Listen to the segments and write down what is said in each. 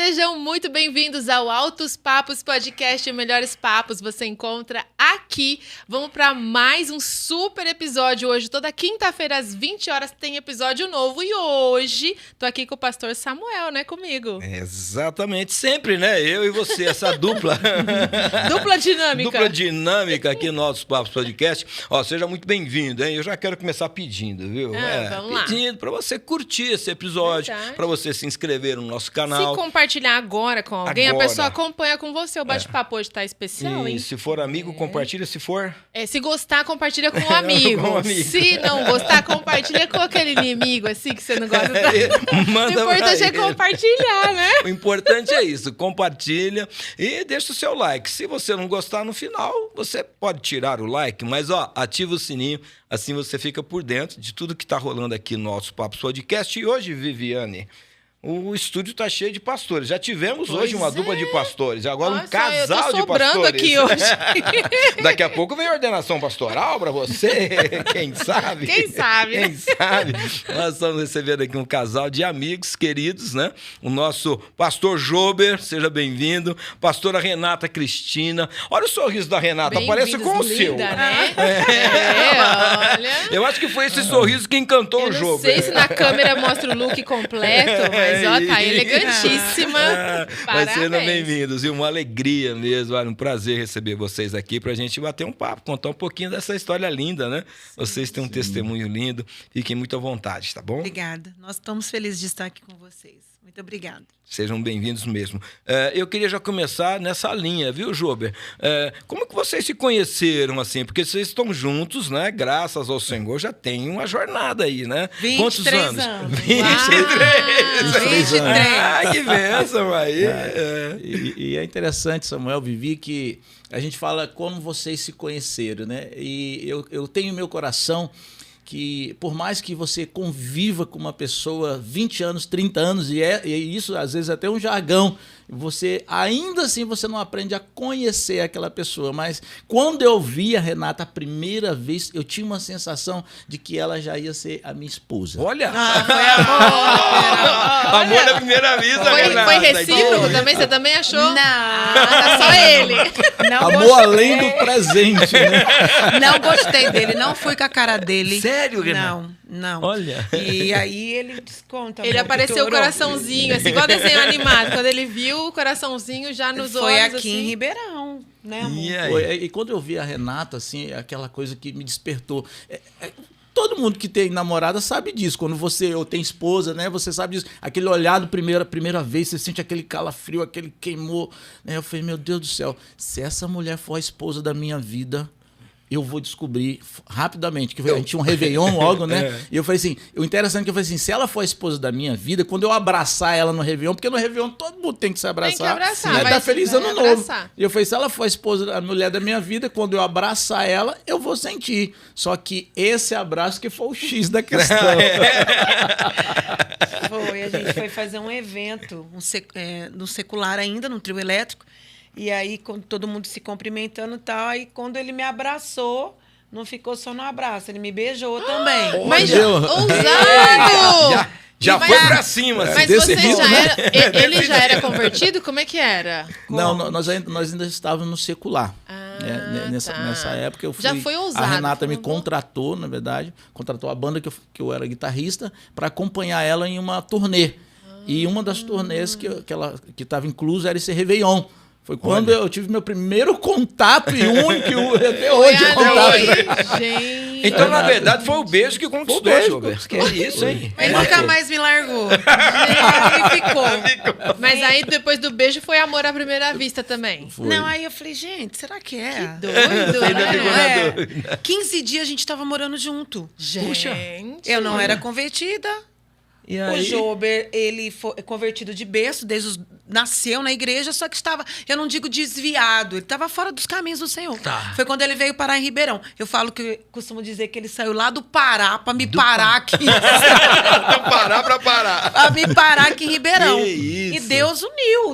Sejam muito bem-vindos ao Altos Papos Podcast e Melhores Papos. Você encontra aqui. Vamos para mais um super episódio hoje. Toda quinta-feira às 20 horas tem episódio novo. E hoje tô aqui com o pastor Samuel, né? Comigo. Exatamente. Sempre, né? Eu e você, essa dupla. Dupla dinâmica. Dupla dinâmica aqui no Altos Papos Podcast. Ó, seja muito bem-vindo, hein? Eu já quero começar pedindo, viu? Vamos lá. Pedindo para você curtir esse episódio, para você se inscrever no nosso canal. Se compartilhar agora com alguém, a pessoa acompanha com você. O bate-papo hoje tá especial, hein? E se for amigo, compartilha. Se for... se gostar, compartilha com um amigo. Se não gostar, compartilha com aquele inimigo, assim, que você não gosta. Manda. O importante é compartilhar, né? O importante é isso. Compartilha e deixa o seu like. Se você não gostar, no final, você pode tirar o like, mas, ativa o sininho. Assim você fica por dentro de tudo que tá rolando aqui no Altos Papos Podcast. E hoje, Viviane... O estúdio tá cheio de pastores. Já tivemos hoje uma dupla de pastores. Agora um casal de pastores. Aqui hoje. Daqui a pouco vem ordenação pastoral para você. Quem sabe? Quem sabe? Quem sabe? Nós estamos recebendo aqui um casal de amigos queridos, né? O nosso pastor Jober, seja bem-vindo. Pastora Renata Cristina. Olha o sorriso da Renata, parece com o seu. Né? Olha. Eu acho que foi esse sorriso que encantou o Jober. Não sei se na câmera mostra o look completo, mas tá elegantíssima. Mas sejam bem-vindos. E uma alegria mesmo, um prazer receber vocês aqui pra gente bater um papo, contar um pouquinho dessa história linda, né? Vocês têm um testemunho lindo. Fiquem muito à vontade, tá bom? Obrigada. Nós estamos felizes de estar aqui com vocês. Muito obrigada. Sejam bem-vindos mesmo. Eu queria já começar nessa linha, viu, Jober? Como que vocês se conheceram, assim? Porque vocês estão juntos, né? Graças ao Senhor, já tem uma jornada aí, né? 23 Quantos anos? 23 anos. Que bênção aí. E é interessante, Samuel, Vivi, que a gente fala como vocês se conheceram, né? E eu tenho em meu coração que por mais que você conviva com uma pessoa 20 anos, 30 anos, e isso às vezes até um jargão, você ainda assim você não aprende a conhecer aquela pessoa. Mas quando eu vi a Renata a primeira vez, eu tinha uma sensação de que ela já ia ser a minha esposa. Olha! Foi amor! Amor da primeira vista, Renata. Foi recíproco também? Você também achou? Não. Era só ele. Não amor gostei. além do presente, né? Não gostei dele, não fui com a cara dele. Sério, Renata? Não. Olha. E aí ele desconta. Ele apareceu o coraçãozinho, assim, igual desenho animado. Quando ele viu o coraçãozinho já nos olhos. Foi aqui assim. em Ribeirão, né, amor? E quando eu vi a Renata, assim, aquela coisa que me despertou. Todo mundo que tem namorada sabe disso. Quando você ou tem esposa, né? Você sabe disso. Aquele olhado primeira vez, você sente aquele calafrio, aquele queimou. Né? Eu falei, meu Deus do céu, se essa mulher for a esposa da minha vida, eu vou descobrir rapidamente. Que a gente tinha um Réveillon logo, né? E eu falei assim, o interessante é que eu falei assim, se ela for a esposa da minha vida, quando eu abraçar ela no Réveillon, porque no Réveillon todo mundo tem que se abraçar. Tem que abraçar. Né? Dá feliz ano novo. Abraçar. E eu falei, se ela for a esposa, a mulher da minha vida, quando eu abraçar ela, eu vou sentir. Só que esse abraço que foi o X da questão. Foi, a gente foi fazer um evento no secular ainda, no trio elétrico. E aí, quando todo mundo se cumprimentando e tal, aí quando ele me abraçou, não ficou só no abraço, ele me beijou também. Mas Deus. ousado! Já foi pra cima. Mas Desse você jeito, já né? era... Ele já era convertido? Como é que era? Não, nós ainda estávamos no secular. Tá. Nessa época eu fui. Já foi ousado. A Renata me foi um contratou, na verdade, contratou a banda que eu era guitarrista para acompanhar ela em uma turnê. E uma das turnês que estava incluso era esse Réveillon. Foi quando eu tive meu primeiro contato e único até hoje. Gente. Então, na verdade, foi o beijo que conquistou, Jober. Que é isso, hein? Mas nunca mais me largou. Ele ficou. Mas aí, depois do beijo, foi amor à primeira vista também. Foi. Não, aí eu falei, gente, será que é? Doido, Ainda ficou na né? dúvida. 15 dias a gente estava morando junto. Gente. Eu não era convertida. E O aí? Jober, ele foi convertido de berço, nasceu na igreja, só que estava, eu não digo desviado, ele estava fora dos caminhos do Senhor. Tá. Foi quando ele veio parar em Ribeirão. Eu costumo dizer que ele saiu lá do Pará para me parar aqui. Parar pra parar. Para me parar aqui em Ribeirão. Que isso. E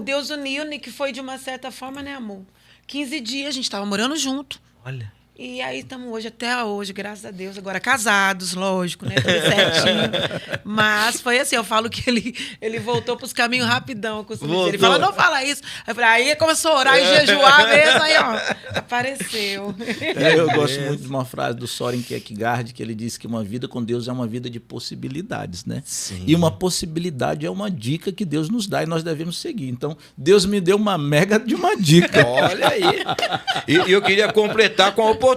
Deus uniu, que foi de uma certa forma, né, amor? 15 dias, a gente estava morando junto. Olha. E aí estamos hoje, até hoje, graças a Deus. Agora casados, lógico, né? Tudo certinho. Mas foi assim, eu falo que ele voltou para os caminhos rapidão. Ele fala, não fala isso. Aí eu falei, aí começou a orar e jejuar mesmo, aí ó, apareceu. Eu gosto muito de uma frase do Soren Kierkegaard, que ele disse que uma vida com Deus é uma vida de possibilidades, né? Sim. E uma possibilidade é uma dica que Deus nos dá e nós devemos seguir. Então, Deus me deu uma mega de uma dica. Olha aí. E eu queria completar com a oportunidade.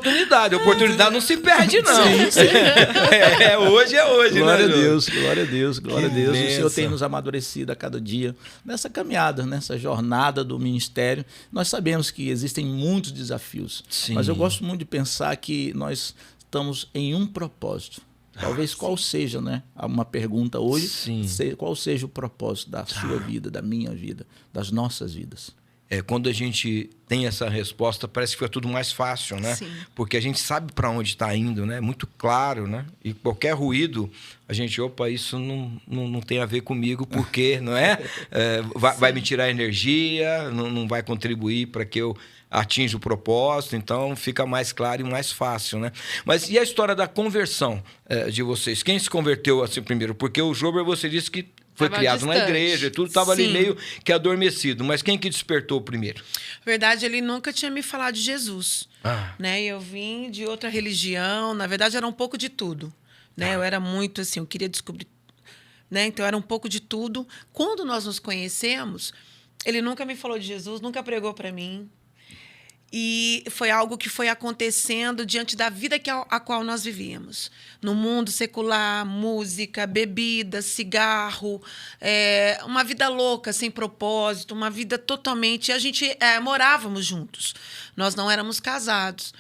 A oportunidade não se perde, não. Sim, sim. Hoje é hoje, Glória né, a Deus, glória a Deus, glória a Que Deus. O bênção. Senhor tem nos amadurecido a cada dia nessa caminhada, nessa jornada do ministério. Nós sabemos que existem muitos desafios, Sim. mas eu gosto muito de pensar que nós estamos em um propósito. Talvez qual seja, né? Uma pergunta hoje, Sim. qual seja o propósito da sua vida, da minha vida, das nossas vidas. Quando a gente tem essa resposta, parece que fica tudo mais fácil, né? Sim. Porque a gente sabe para onde está indo, né? Muito claro, né? E qualquer ruído, a gente, opa, isso não tem a ver comigo, porque, não é? Vai me tirar energia, não vai contribuir para que eu atinja o propósito, então fica mais claro e mais fácil, né? Mas e a história da conversão de vocês? Quem se converteu assim primeiro? Porque o Jober, você disse que foi Tava criado na distante. igreja, e tudo estava ali Sim. meio que adormecido. Mas quem que despertou primeiro? Na verdade, ele nunca tinha me falado de Jesus. Né? Eu vim de outra religião. Na verdade, era um pouco de tudo. Né? Eu era muito assim, eu queria descobrir. Né? Então, era um pouco de tudo. Quando nós nos conhecemos, ele nunca me falou de Jesus, nunca pregou para mim. E foi algo que foi acontecendo diante da vida a qual nós vivíamos. No mundo secular, música, bebida, cigarro, uma vida louca, sem propósito, uma vida totalmente... A gente morávamos juntos, nós não éramos casados.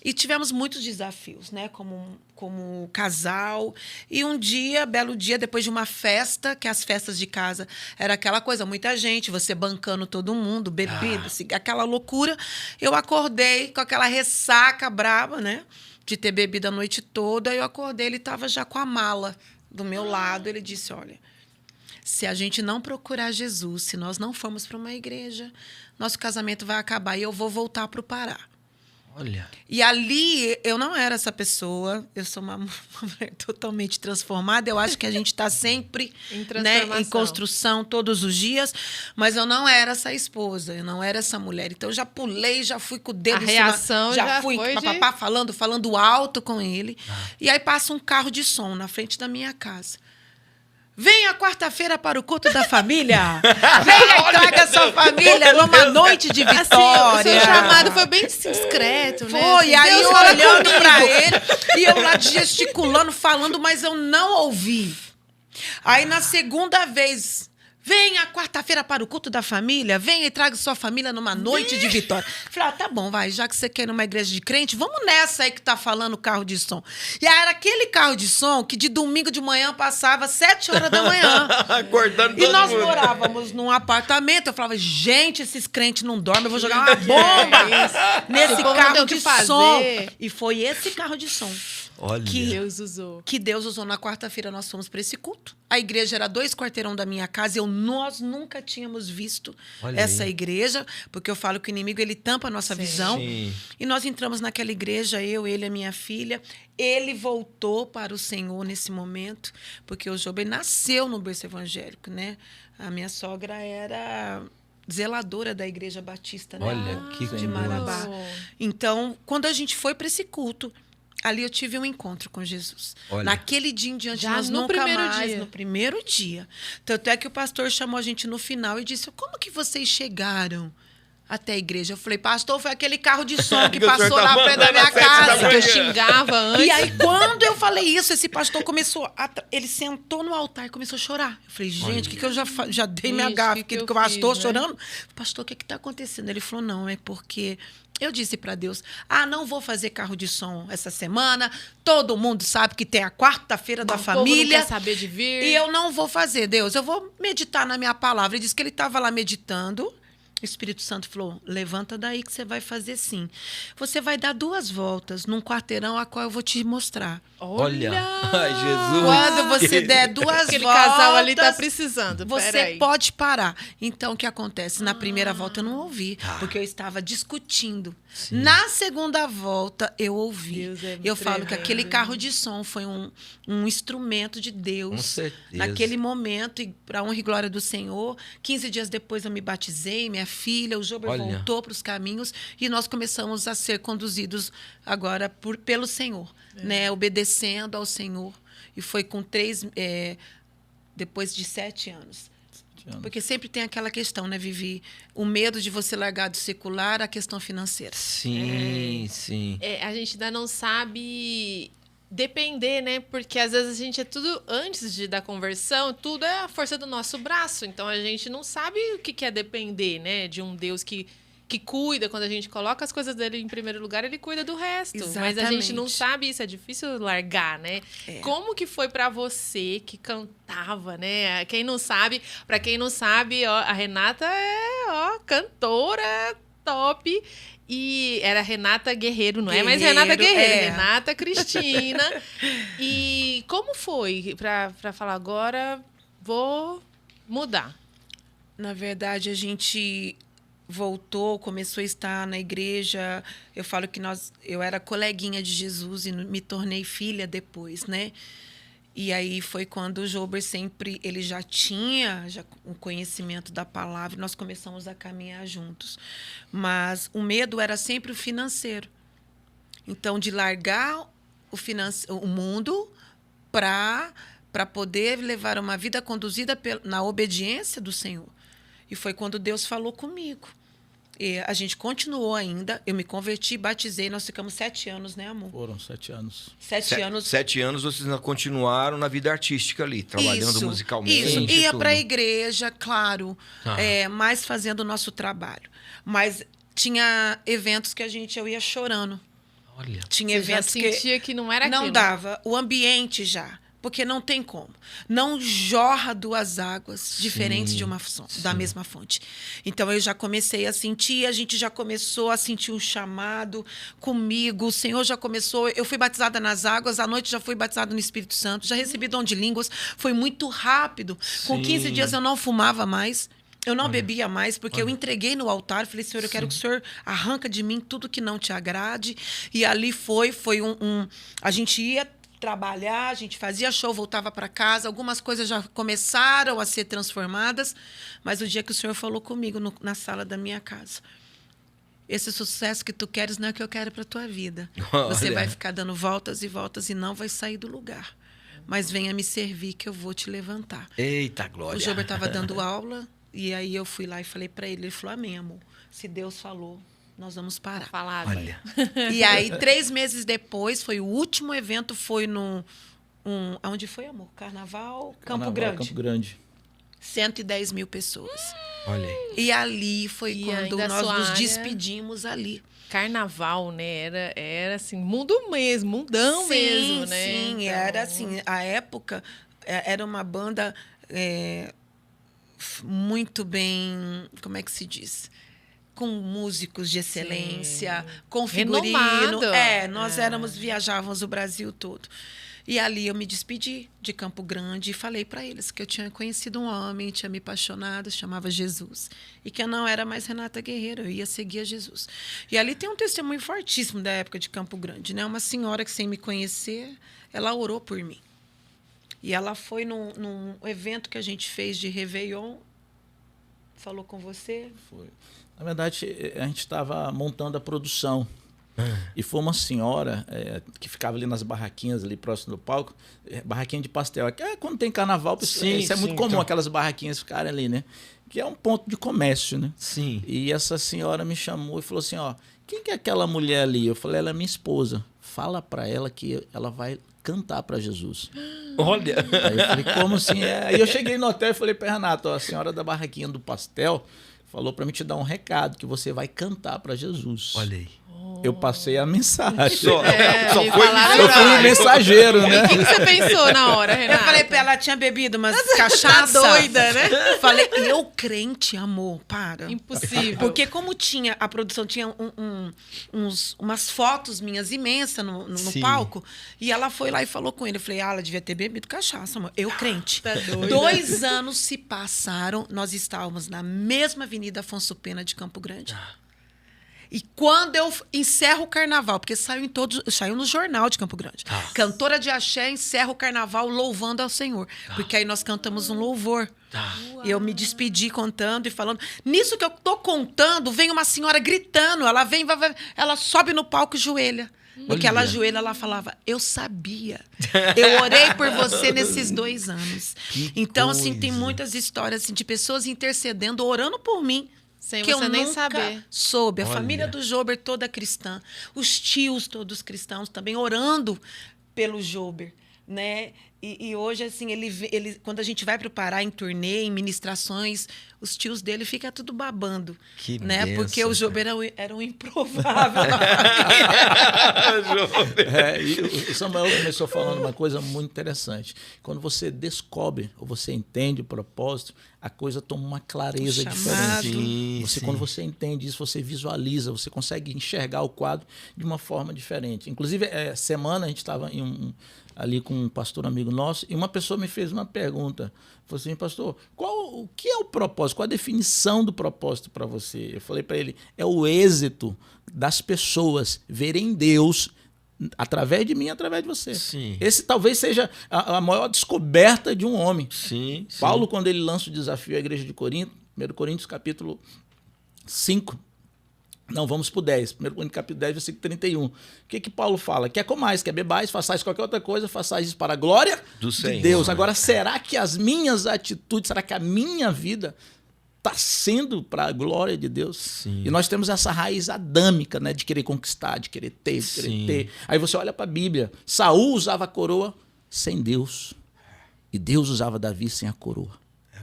E tivemos muitos desafios, né? Como casal. E um dia, belo dia, depois de uma festa, que as festas de casa era aquela coisa, muita gente, você bancando todo mundo, bebida, aquela loucura. Eu acordei com aquela ressaca braba, né? De ter bebido a noite toda. Eu acordei, ele estava já com a mala do meu lado. Ele disse, olha, se a gente não procurar Jesus, se nós não formos para uma igreja, nosso casamento vai acabar e eu vou voltar para o Pará. Olha. E ali, eu não era essa pessoa. Eu sou uma mulher totalmente transformada. Eu acho que a gente está sempre Em né, transformação. em construção todos os dias. Mas eu não era essa esposa. Eu não era essa mulher. Então, eu já pulei, já fui com o dedo A em reação cima. já fui foi de- papapá, falando alto com ele. E aí passa um carro de som na frente da minha casa. Venha quarta-feira para o culto da família. Venha e traga sua família numa noite de Assim, vitória. o seu chamado foi bem discreto, né? Foi, Assim, aí Deus eu fala olhando comigo. pra ele, e eu lá gesticulando, falando, mas eu não ouvi. Aí, na segunda vez, venha quarta-feira para o culto da família, venha e traga sua família numa noite de vitória. Falei, tá bom, vai, já que você quer ir numa igreja de crente, vamos nessa aí que tá falando carro de som. E aí era aquele carro de som que de domingo de manhã passava 7 horas da manhã. Acordando E todo nós mundo. morávamos num apartamento. Eu falava, gente, esses crentes não dormem, eu vou jogar uma bomba nesse Esse povo não tem carro o que de fazer. som. E foi esse carro de som Olha. Deus usou. que Deus usou. Na quarta-feira nós fomos para esse culto. A igreja era 2 quarteirão da minha casa. Nós nunca tínhamos visto Olha essa aí. igreja, porque eu falo que o inimigo ele tampa a nossa visão. Sim. E nós entramos naquela igreja, eu, ele, a minha filha. Ele voltou para o Senhor nesse momento, porque o Job nasceu no berço evangélico, né? A minha sogra era zeladora da Igreja Batista, né? Olha, que de coisa. Marabá. Então, quando a gente foi para esse culto, ali eu tive um encontro com Jesus. Olha. Naquele dia em diante, Já nós no nunca primeiro mais, dia. no primeiro dia. Tanto é que o pastor chamou a gente no final e disse, como que vocês chegaram até a igreja? Eu falei, pastor, foi aquele carro de som que Que o senhor passou tá na frente da mandando minha às 7 da casa. Que eu xingava antes. E aí, quando eu falei isso, esse pastor começou ele sentou no altar e começou a chorar. Eu falei, gente, o que eu já dei minha Ixi, gafe? que eu Que o pastor fiz, né? chorando. Pastor, o que está acontecendo? Ele falou, não, é porque eu disse para Deus, não vou fazer carro de som essa semana. Todo mundo sabe que tem a quarta-feira da O povo família. não quer saber de vir. E eu não vou fazer, Deus. Eu vou meditar na minha palavra. Ele disse que ele estava lá meditando. O Espírito Santo falou, levanta daí que você vai fazer sim. Você vai dar 2 voltas num quarteirão a qual eu vou te mostrar. Olha. Ai, Jesus. Quando você der 2 Aquele voltas... casal ali tá precisando. Você Peraí. pode parar. Então, o que acontece? Na primeira volta eu não ouvi, porque eu estava discutindo. Sim. Na segunda volta, eu ouvi. Deus é Eu falo que tremendo, aquele hein? carro de som foi um instrumento de Deus. Com certeza. Naquele momento, e para honra e glória do Senhor. 15 dias depois eu me batizei, minha filha, o Jober Olha. voltou para os caminhos e nós começamos a ser conduzidos agora pelo Senhor, né? Obedecendo ao Senhor. E foi com 3, depois de 7 anos. Porque sempre tem aquela questão, né, Vivi? O medo de você largar do secular, a questão financeira. Sim, sim. A gente ainda não sabe depender, né? Porque às vezes a gente é tudo, antes da conversão, tudo é a força do nosso braço. Então a gente não sabe o que é depender, né? De um Deus que cuida, quando a gente coloca as coisas dele em primeiro lugar, ele cuida do resto. Mas a gente não Exatamente. sabe isso, é difícil largar, né? Como que foi pra você que cantava, né? Pra quem não sabe, ó, a Renata é, cantora top. E era Renata Guerreiro, não é mais Renata Guerreiro, Renata Cristina. E como foi pra falar agora, vou mudar? Na verdade, a gente voltou, começou a estar na igreja. Eu falo que eu era coleguinha de Jesus e me tornei filha depois, né? E aí foi quando o Jober ele já tinha um conhecimento da palavra e nós começamos a caminhar juntos. Mas o medo era sempre o financeiro. Então, de largar o mundo para poder levar uma vida conduzida na obediência do Senhor. E foi quando Deus falou comigo. E a gente continuou ainda. Eu me converti, batizei. Nós ficamos 7 anos, né, amor? Foram 7 anos. 7 anos. 7 anos vocês ainda continuaram na vida artística ali, trabalhando musicalmente. Isso. e Ia tudo. para a igreja, claro, Ah. mas fazendo o nosso trabalho. Mas tinha eventos que eu ia chorando. Olha. Tinha Você já eventos sentia que não era não aquilo. dava. O ambiente já. Porque não tem como. Não jorra 2 águas diferentes da mesma fonte. Então, eu já comecei a sentir, a gente já começou a sentir um chamado comigo. O Senhor já começou. Eu fui batizada nas águas, à noite já fui batizada no Espírito Santo, já recebi dom de línguas. Foi muito rápido. Com 15 dias eu não fumava mais. Eu não bebia mais, porque eu entreguei no altar. Falei, Senhor, eu quero que o Senhor arranca de mim tudo que não te agrade. E ali foi a gente ia trabalhar, a gente fazia show, voltava para casa, algumas coisas já começaram a ser transformadas, mas o dia que o Senhor falou comigo na sala da minha casa, esse sucesso que tu queres não é o que eu quero para tua vida. Você Olha. vai ficar dando voltas e voltas e não vai sair do lugar. Mas venha me servir que eu vou te levantar. Eita, glória. O Jober estava dando aula e aí eu fui lá e falei para ele, ele falou, amém, amor, se Deus falou, nós vamos parar. Falava. Olha. E aí, 3 meses depois, foi o último evento, foi onde foi, amor? Campo Carnaval, Grande. Campo Grande. 110 mil pessoas. Olha aí. E ali foi E quando ainda a nós sua nos área- despedimos ali. Carnaval, né? Era assim, mundo mesmo, mundão mesmo, né? Sim, Então, era assim, a época era uma banda muito bem, como é que se diz? Com músicos de excelência, com figurino. Renomado. Nós viajávamos o Brasil todo. E ali eu me despedi de Campo Grande e falei para eles que eu tinha conhecido um homem, tinha me apaixonado, chamava Jesus. E que eu não era mais Renata Guerreiro, eu ia seguir a Jesus. E ali tem um testemunho fortíssimo da época de Campo Grande, né? Uma senhora que, sem me conhecer, ela orou por mim. E ela foi num evento que a gente fez de Réveillon. Falou com você? Foi. Na verdade, a gente estava montando a produção. E foi uma senhora que ficava ali nas barraquinhas ali próximo do palco, barraquinha de pastel. Quando tem carnaval, isso é muito comum, então. aquelas barraquinhas ficarem ali, né? Que é um ponto de comércio, né? Sim. E essa senhora me chamou e falou assim, ó, quem que é aquela mulher ali? Eu falei, ela é minha esposa. Fala para ela que ela vai cantar para Jesus. Olha. Aí eu falei, como assim? Aí eu cheguei no hotel e falei para Renato, ó, a senhora da barraquinha do pastel falou para mim te dar um recado, que você vai cantar para Jesus. Olha aí. Eu passei a mensagem. Só me foi falaram Eu fui agora. um mensageiro, né? O que você pensou na hora, Eu Renata? falei pra ela, tinha bebido umas cachaça. Tá doida, né? Falei, eu crente, amor, para. Impossível. Porque como tinha, a produção tinha umas fotos minhas imensas no Sim. palco, e ela foi lá e falou com ele. Eu falei, ela devia ter bebido cachaça, amor. Eu crente. Tá doida. 2 anos se passaram, nós estávamos na mesma Avenida Afonso Pena de Campo Grande. E quando eu encerro o carnaval, porque saiu no jornal de Campo Grande. Cantora de axé encerra o carnaval louvando ao Senhor. Porque aí nós cantamos um louvor. Eu me despedi contando e falando. Nisso que eu tô contando, vem uma senhora gritando. Ela vem, ela sobe no palco e joelha. Porque ela ajoelha, ela falava, eu sabia. Eu orei por você nesses 2 anos. Então, assim, tem muitas histórias assim, de pessoas intercedendo, orando por mim. Sem que você eu nem nunca saber. soube. A Olha. família do Jober toda cristã. Os tios todos cristãos também orando pelo Jober, né? E hoje, assim, ele, quando a gente vai para o Pará em turnê, em ministrações, os tios dele ficam tudo babando. Que né? bênção, Porque o Jober era um improvável. E o Samuel começou falando uma coisa muito interessante. Quando você descobre ou você entende o propósito, a coisa toma uma clareza Chamado. diferente. Quando você entende isso, você visualiza, você consegue enxergar o quadro de uma forma diferente. Inclusive, semana a gente estava ali com um pastor amigo nosso e uma pessoa me fez uma pergunta. Falou assim, pastor, o que é o propósito? Qual a definição do propósito para você? Eu falei para ele, é o êxito das pessoas verem Deus através de mim, através de você. Sim. Esse talvez seja a maior descoberta de um homem. Sim. Paulo, quando ele lança o desafio à igreja de Corinto, 1 Coríntios capítulo 5, não, vamos para o 10. 1 Coríntios capítulo 10, versículo 31. O que Paulo fala? Quer comais, quer bebais, façais qualquer outra coisa, façais isso para a glória Do de Senhor. Deus. Agora, será que as minhas atitudes, será que a minha vida está sendo para a glória de Deus? Sim. E nós temos essa raiz adâmica, né, de querer conquistar, de querer ter, de querer Sim. ter. Aí você olha para a Bíblia. Saul usava a coroa sem Deus. E Deus usava Davi sem a coroa.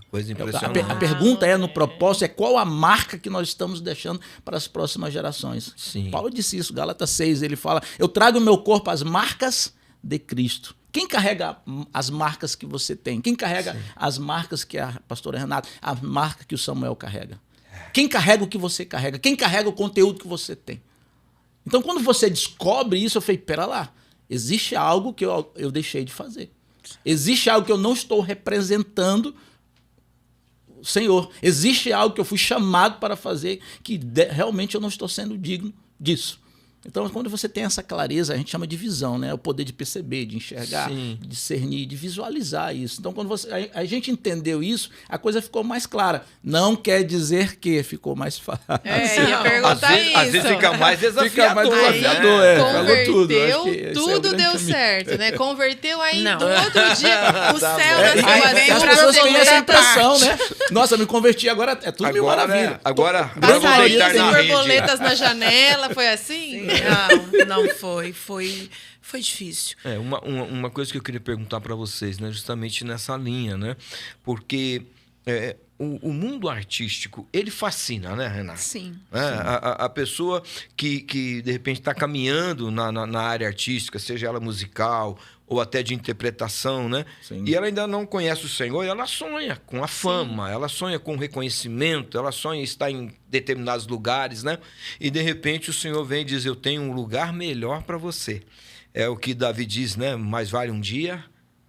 Coisa A impressionante. pergunta no propósito, qual a marca que nós estamos deixando para as próximas gerações. Sim. Paulo disse isso, Gálatas 6, ele fala, eu trago no meu corpo as marcas de Cristo. Quem carrega as marcas que você tem? Quem carrega as marcas que a pastora Renata, a marca que o Samuel carrega? Quem carrega o que você carrega? Quem carrega o conteúdo que você tem? Então, quando você descobre isso, eu falei, pera lá, existe algo que eu deixei de fazer. Existe algo que eu não estou representando Senhor, existe algo que eu fui chamado para fazer que realmente eu não estou sendo digno disso. Então, quando você tem essa clareza, a gente chama de visão, né? O poder de perceber, de enxergar, Sim. de discernir, de visualizar isso. Então, quando a gente entendeu isso, a coisa ficou mais clara. Não quer dizer que ficou mais fácil. Ia perguntar isso. Às vezes fica mais desafiador. Fica mais né? desafiador, falou tudo. Converteu, Acho que esse é o tudo grande deu caminho. certo, né? Converteu aí Não. do outro dia, o Tá céu bom. nasceu Aí assim, vem As pra pessoas têm segunda essa impressão, parte. né? Nossa, me converti, agora é tudo mil maravilha. Né? Agora passarinhos vou e deitar na rede. borboletas na janela, foi assim? Não foi. Foi difícil. Uma coisa que eu queria perguntar para vocês, né, justamente nessa linha, né? Porque o mundo artístico, ele fascina, né, Renata? Sim. A pessoa que de repente está caminhando na área artística, seja ela musical ou até de interpretação, né? Sim. E ela ainda não conhece o Senhor, e ela sonha com a fama, ela sonha com o reconhecimento, ela sonha em estar em determinados lugares, né? E de repente o Senhor vem e diz, eu tenho um lugar melhor para você. É o que Davi diz, né? Mais vale um dia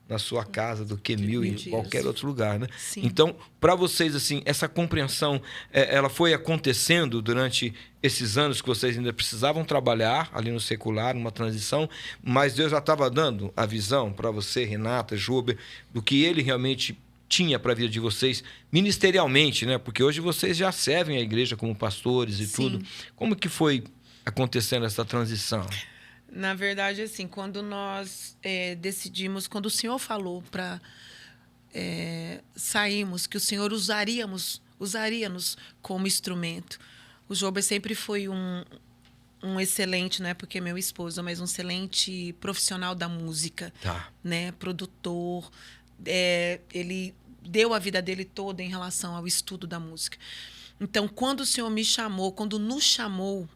na sua casa do que 1000 em dias. qualquer outro lugar, né? Sim. Então, para vocês, assim, essa compreensão, ela foi acontecendo durante esses anos que vocês ainda precisavam trabalhar ali no secular, numa transição, mas Deus já estava dando a visão para você, Renata, Jober, do que Ele realmente tinha para a vida de vocês ministerialmente, né? Porque hoje vocês já servem a igreja como pastores e Sim. tudo. Como que foi acontecendo essa transição? Na verdade, assim, quando nós decidimos, quando o Senhor falou para sairmos, que o Senhor usaria-nos como instrumento. O Jober sempre foi um excelente, não é porque é meu esposo, mas um excelente profissional da música, Tá. né? Produtor. Ele deu a vida dele toda em relação ao estudo da música. Então, quando o Senhor me chamou, quando nos chamou,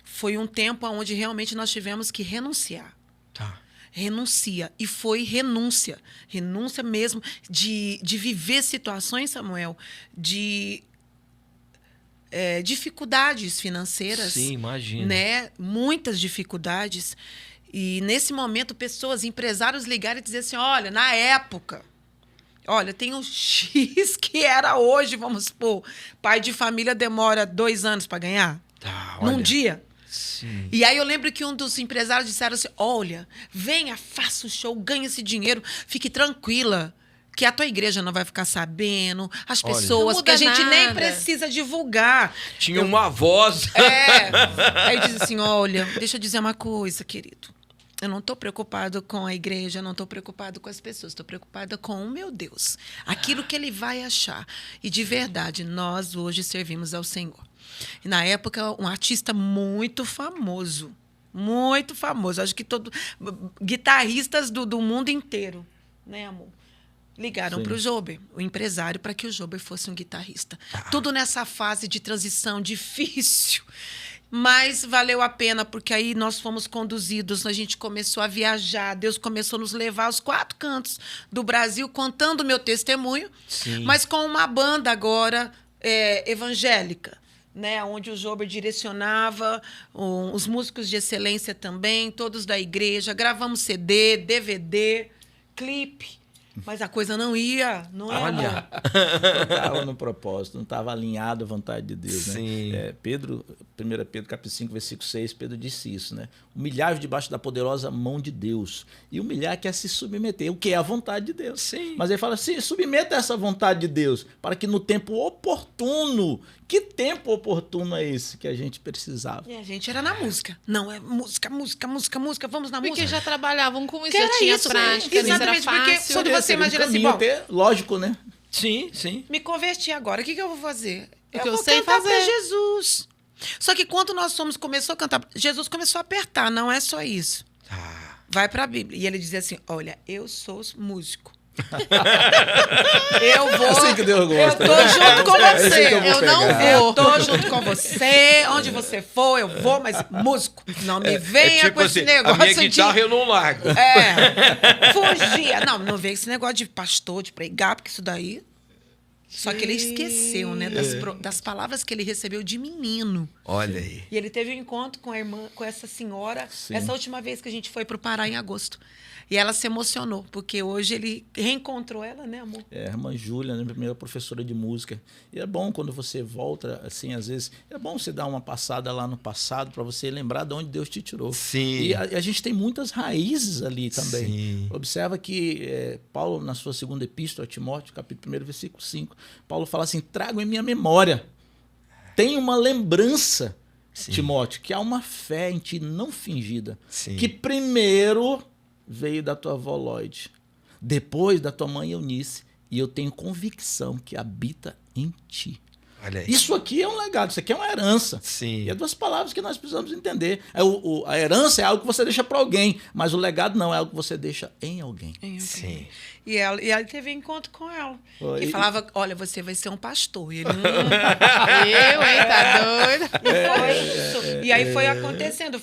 foi um tempo onde realmente nós tivemos que renunciar. Tá. Renuncia. E foi renúncia. Renúncia mesmo de viver situações, Samuel, de dificuldades financeiras. Sim, imagina. Né? Muitas dificuldades. E, nesse momento, empresários ligaram e diziam assim, olha, na época... Olha, tem um X que era hoje, vamos supor. Pai de família demora 2 anos para ganhar. Tá, num olha. dia. Sim. E aí eu lembro que um dos empresários disseram assim, olha, venha, faça o show, ganhe esse dinheiro, fique tranquila, que a tua igreja não vai ficar sabendo, as Olha. pessoas, Não que a muda gente nem nada. precisa divulgar. Tinha uma voz. Aí diz assim, olha, deixa eu dizer uma coisa, querido. Eu não estou preocupado com a igreja, não estou preocupado com as pessoas, estou preocupada com o meu Deus. Aquilo que ele vai achar. E, de verdade, nós hoje servimos ao Senhor. E, na época, um artista muito famoso. Muito famoso. Acho que guitarristas do mundo inteiro, né, amor? Ligaram para o Jober, o empresário, para que o Jober fosse um guitarrista. Tudo nessa fase de transição difícil. Mas valeu a pena, porque aí nós fomos conduzidos, a gente começou a viajar, Deus começou a nos levar aos 4 cantos do Brasil, contando o meu testemunho, Sim. mas com uma banda agora evangélica, né, onde o Jober direcionava, os músicos de excelência também, todos da igreja, gravamos CD, DVD, clipe. Mas a coisa não ia, não é? Olha. Não estava no propósito, não estava alinhado à vontade de Deus. Sim. Né? 1 Pedro capítulo 5, versículo 6, Pedro disse isso, né? Humilhar-vos debaixo da poderosa mão de Deus. E humilhar quer se submeter, o que é a vontade de Deus. Sim. Mas ele fala assim, submeta essa vontade de Deus, para que no tempo oportuno, que tempo oportuno é esse que a gente precisava? E a gente era na música. Não, é música, vamos na Porque música. já trabalhavam com isso, Que já era tinha isso, prática, isso era exatamente, porque fácil. quando você imagina assim, bom, lógico, né? Sim, sim. me converti agora, o que eu vou fazer? O que eu eu vou sei cantar fazer. para Jesus. Só que quando começou a cantar, Jesus começou a apertar, não é só isso. Tá. Vai para a Bíblia. E ele dizia assim, olha, eu sou músico. Eu vou. Assim que Deus gosta. Eu tô junto com É esse você. que eu vou Eu não pegar. vou. Eu tô junto com você. Onde você for, eu vou, mas músico. Não me venha tipo com esse assim, negócio a minha guitarra eu não largo. fugia. Não veio esse negócio de pastor, de pregar, porque isso daí. Só que ele esqueceu, né, das palavras que ele recebeu de menino. Olha aí. E ele teve um encontro com a irmã, com essa senhora, Sim. essa última vez que a gente foi para o Pará em agosto. E ela se emocionou, porque hoje ele reencontrou ela, né, amor? É, a irmã Júlia, né, primeira professora de música. E é bom quando você volta, assim, às vezes, é bom você dar uma passada lá no passado para você lembrar de onde Deus te tirou. Sim. E a gente tem muitas raízes ali também. Sim. Observa que Paulo, na sua segunda epístola a Timóteo, capítulo 1, versículo 5, Paulo fala assim, trago em minha memória, tenho uma lembrança, Sim. Timóteo, que há uma fé em ti não fingida, Sim. que primeiro veio da tua avó Lloyd, depois da tua mãe Eunice, e eu tenho convicção que habita em ti. Olha aí. Isso aqui é um legado, isso aqui é uma herança. Sim. E é 2 palavras que nós precisamos entender. A herança é algo que você deixa para alguém, mas o legado não, é algo que você deixa em alguém. Sim. E ela teve encontro com ela. Foi. E falava, olha, você vai ser um pastor. E ele, Eu, hein, tá doido? E aí foi acontecendo,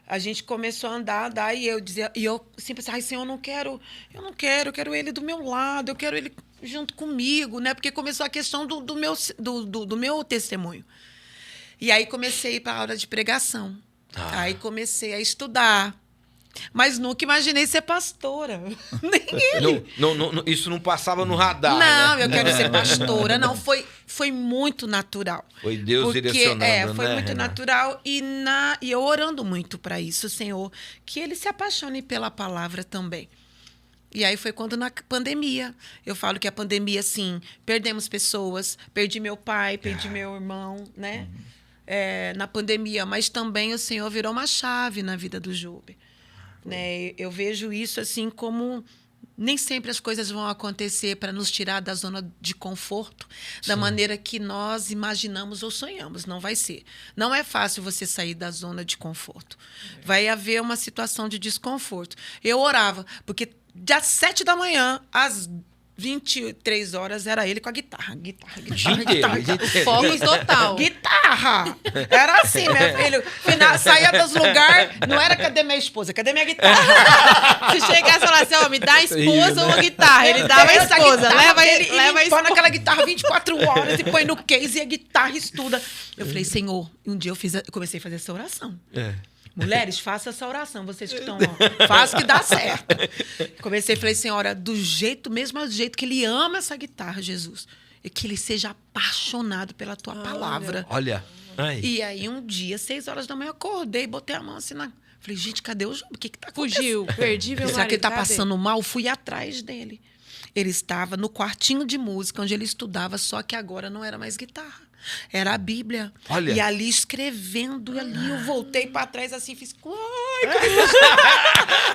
a gente começou a andar, e eu dizia, e eu sempre assim, ai, Senhor, eu quero ele do meu lado, eu quero ele junto comigo, né? Porque começou a questão do meu testemunho. E aí comecei a ir para a aula de pregação. Aí comecei a estudar. Mas nunca imaginei ser pastora. Nem ele. Não, isso não passava no radar. Não, né? eu quero ser pastora. Não, foi muito natural. Foi Deus direcionando, foi né, muito Renata? natural. E eu orando muito para isso, Senhor, que ele se apaixone pela palavra também. E aí foi quando na pandemia, eu falo que a pandemia, assim, perdemos pessoas, perdi meu pai, perdi meu irmão, né? Na pandemia, mas também o Senhor virou uma chave na vida do Jober. Né? Eu vejo isso assim como nem sempre as coisas vão acontecer para nos tirar da zona de conforto da maneira que nós imaginamos ou sonhamos. Não vai ser. Não é fácil você sair da zona de conforto. Vai haver uma situação de desconforto. Eu orava, porque das 7 da manhã às 23 horas era ele com a guitarra. Dia inteiro. Foco total. Guitarra! Era assim, meu filho. Final, saía dos lugares, não era cadê minha esposa, cadê minha guitarra? Se chegasse e falasse, ó, me dá a esposa ou a guitarra. Ele dava a Essa esposa, guitarra leva dele, ele, leva a e põe esposa. naquela guitarra 24 horas e põe no case e a guitarra estuda. Eu falei, Senhor, um dia eu comecei a fazer essa oração. Mulheres, façam essa oração, vocês que estão, façam que dá certo. Comecei, falei, Senhora, mesmo do jeito que ele ama essa guitarra, Jesus, e que ele seja apaixonado pela tua palavra. Olha. Ai. E aí, um dia, 6 horas da manhã, eu acordei, botei a mão assim na... Falei, gente, cadê o João? O que tá acontecendo? Fugiu, perdi meu Será que ele tá marido, cadê? passando mal? Fui atrás dele. Ele estava no quartinho de música, onde ele estudava, só que agora não era mais guitarra. Era a Bíblia. Olha. E ali escrevendo, ali eu voltei para trás assim, fiz... Ai, que emoção!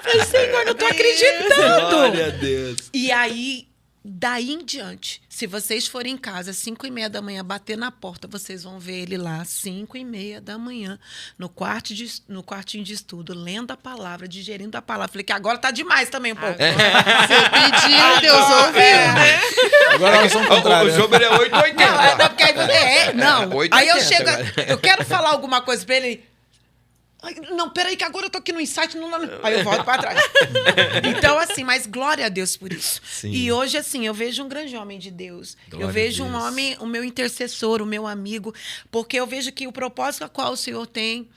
Falei, Senhor, não tô acreditando! Glória a Deus. E aí, daí em diante, se vocês forem em casa, 5:30 da manhã, bater na porta, vocês vão ver ele lá, 5:30 da manhã, no quartinho de estudo, lendo a palavra, digerindo a palavra. Falei que agora tá demais também um pouco. Você pediu, Deus ouviu, né? Agora nós somos O contrários. Jober é 880. Não, porque aí não. 880 Aí eu chego, agora. eu quero falar alguma coisa pra ele. Ai, não, peraí, que agora eu tô aqui no insight. Não. Aí eu volto pra trás. Então, assim, mas glória a Deus por isso. Sim. E hoje, assim, eu vejo um grande homem de Deus. Glória eu vejo a um Deus. homem, o meu intercessor, o meu amigo, porque eu vejo que o propósito a qual o Senhor tem.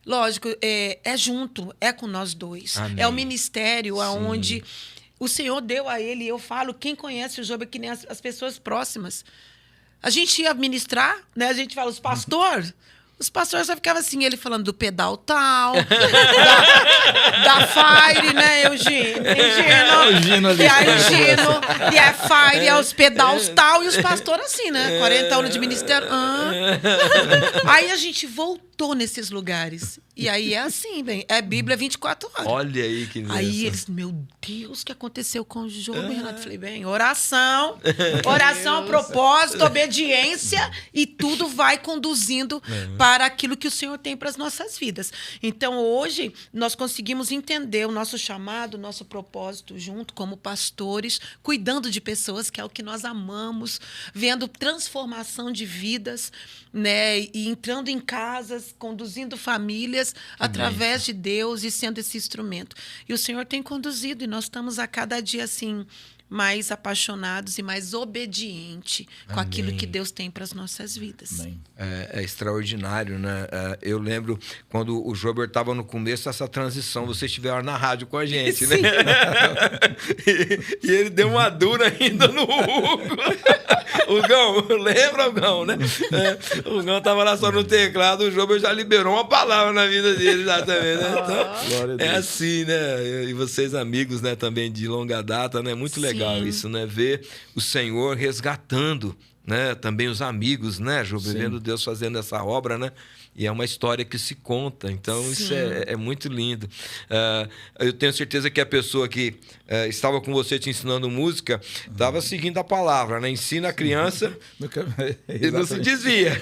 Lógico, é junto, é com nós dois. Amém. É o ministério Sim. aonde o Senhor deu a ele. Eu falo, quem conhece o Job é que nem as pessoas próximas. A gente ia ministrar, né? A gente fala, os pastores só ficavam assim, ele falando do pedal tal, da Fire, né, Eugênio? Eugênio ali. E a Eugênio, e a Fire, e os pedais tal, e os pastores assim, né? 40 anos de ministério. Aí a gente voltou nesses lugares. E aí é assim, bem, é Bíblia 24 horas. Olha aí que bênção. Aí eles, meu Deus, o que aconteceu com o Job, Renato? Falei, bem, oração, propósito, obediência, e tudo vai conduzindo para aquilo que o Senhor tem para as nossas vidas. Então, hoje, nós conseguimos entender o nosso chamado, o nosso propósito junto, como pastores, cuidando de pessoas, que é o que nós amamos, vendo transformação de vidas, né? E entrando em casas, conduzindo famílias através de Deus e sendo esse instrumento. E o Senhor tem conduzido, e nós estamos a cada dia assim mais apaixonados e mais obedientes com aquilo que Deus tem para as nossas vidas. Amém. É extraordinário, né? Eu lembro quando o Jober estava no começo dessa transição, vocês estiveram na rádio com a gente, né? E ele deu uma dura ainda no Hugo. O Gão, lembra, Gão, né? O Gão estava lá só no teclado, o Jober já liberou uma palavra na vida dele já também, né? Então, é assim, né? E vocês amigos, né, também de longa data, né? Muito legal isso, né? Ver o Senhor resgatando, né? Também os amigos, né, Jober? Vendo Deus fazendo essa obra, né? E é uma história que se conta. Então, isso é muito lindo. Eu tenho certeza que a pessoa que estava com você te ensinando música estava seguindo a palavra, né? Ensina a criança e não se desvia.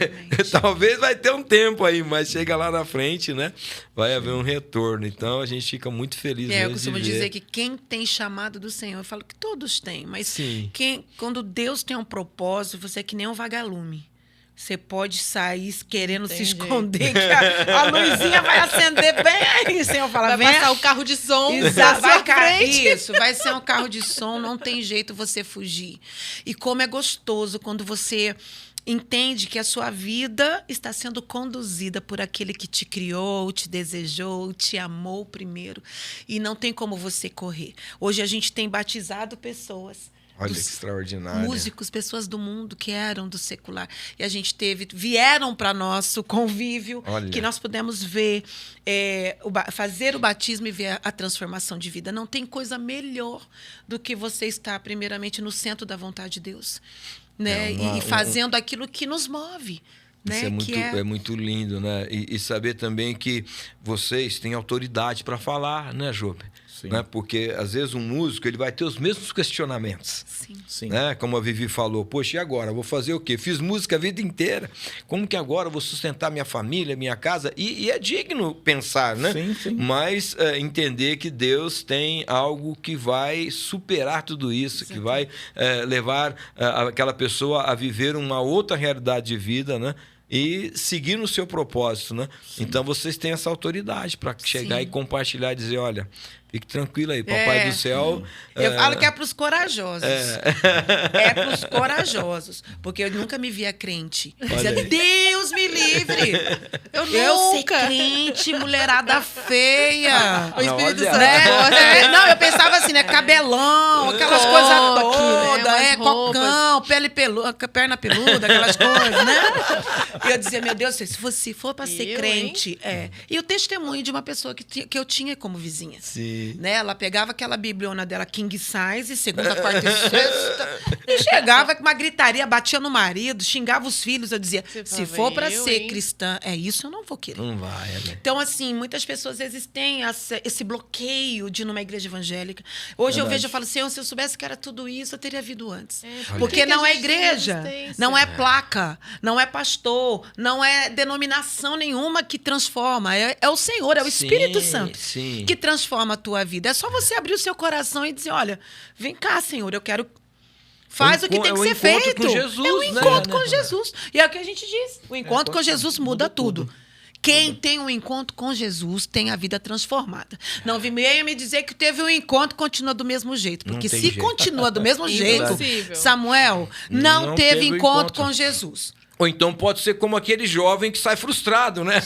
Talvez vai ter um tempo aí, mas chega lá na frente, né? Vai haver um retorno. Então, a gente fica muito feliz mesmo Eu costumo de ver. dizer que quem tem chamado do Senhor, eu falo que todos têm, mas quando Deus tem um propósito, você é que nem um vagalume. Você pode sair querendo se esconder, que a luzinha vai acender bem aí. O Senhor fala, Vai passar o carro de som. Exato, na sua frente. isso, vai ser um carro de som, não tem jeito você fugir. E como é gostoso quando você entende que a sua vida está sendo conduzida por aquele que te criou, te desejou, te amou primeiro. E não tem como você correr. Hoje a gente tem batizado pessoas. Olha que extraordinário. Músicos, pessoas do mundo que eram do secular. E a gente vieram para nosso convívio, que nós pudemos ver, fazer o batismo e ver a transformação de vida. Não tem coisa melhor do que você estar, primeiramente, no centro da vontade de Deus, né? E fazendo aquilo que nos move. Né? Isso é muito lindo, né? E saber também que vocês têm autoridade para falar, né, Jobe? Sim. Né? Porque, às vezes, um músico ele vai ter os mesmos questionamentos. Sim. Né? Como a Vivi falou, poxa, e agora? Vou fazer o quê? Fiz música a vida inteira. Como que agora eu vou sustentar minha família, minha casa? E é digno pensar, né? Sim, sim. Mas entender que Deus tem algo que vai superar tudo isso, que vai levar aquela pessoa a viver uma outra realidade de vida, né? E seguir no seu propósito, né? Sim. Então, vocês têm essa autoridade para chegar e compartilhar e dizer, olha, fique tranquilo aí, Papai do Céu... Eu falo que é para os corajosos. É para os corajosos. Porque eu nunca me via crente. Dizia, Deus me livre! Eu ser crente, mulherada feia. O Espírito olha. Santo. Né? Não, eu pensava assim, né? Cabelão, aquelas Coque, coisas né? todas, Umas cocão, pele peluda, perna peluda, aquelas coisas, né? E eu dizia, meu Deus, se for para ser crente, E o testemunho de uma pessoa que eu tinha como vizinha. Sim. Né? Ela pegava aquela bibliona dela, King Size, segunda, quarta e sexta, e chegava com uma gritaria, batia no marido, xingava os filhos. Eu dizia, se for para ser cristã, isso eu não vou querer. Não vai, né? Então, assim, muitas pessoas, às vezes, têm esse bloqueio de ir numa igreja evangélica. Hoje eu vejo, eu falo, Senhor, se eu soubesse que era tudo isso, eu teria vindo antes. Porque não é igreja, não é placa, não é pastor, não é denominação nenhuma que transforma. É o Senhor, é o Espírito Santo que transforma a tua vida. É só você abrir o seu coração e dizer, olha, vem cá, Senhor, eu quero... Faz o que tem que ser feito. Com Jesus, é um encontro né? com Jesus. E é o que a gente diz. O encontro com Jesus muda tudo. Quem tem um encontro com Jesus tem a vida transformada. Não venha me dizer que teve um encontro e continua do mesmo jeito. Porque se jeito. continua do mesmo jeito, Impossível. Samuel não teve encontro encontro com Jesus. Ou então pode ser como aquele jovem que sai frustrado, né?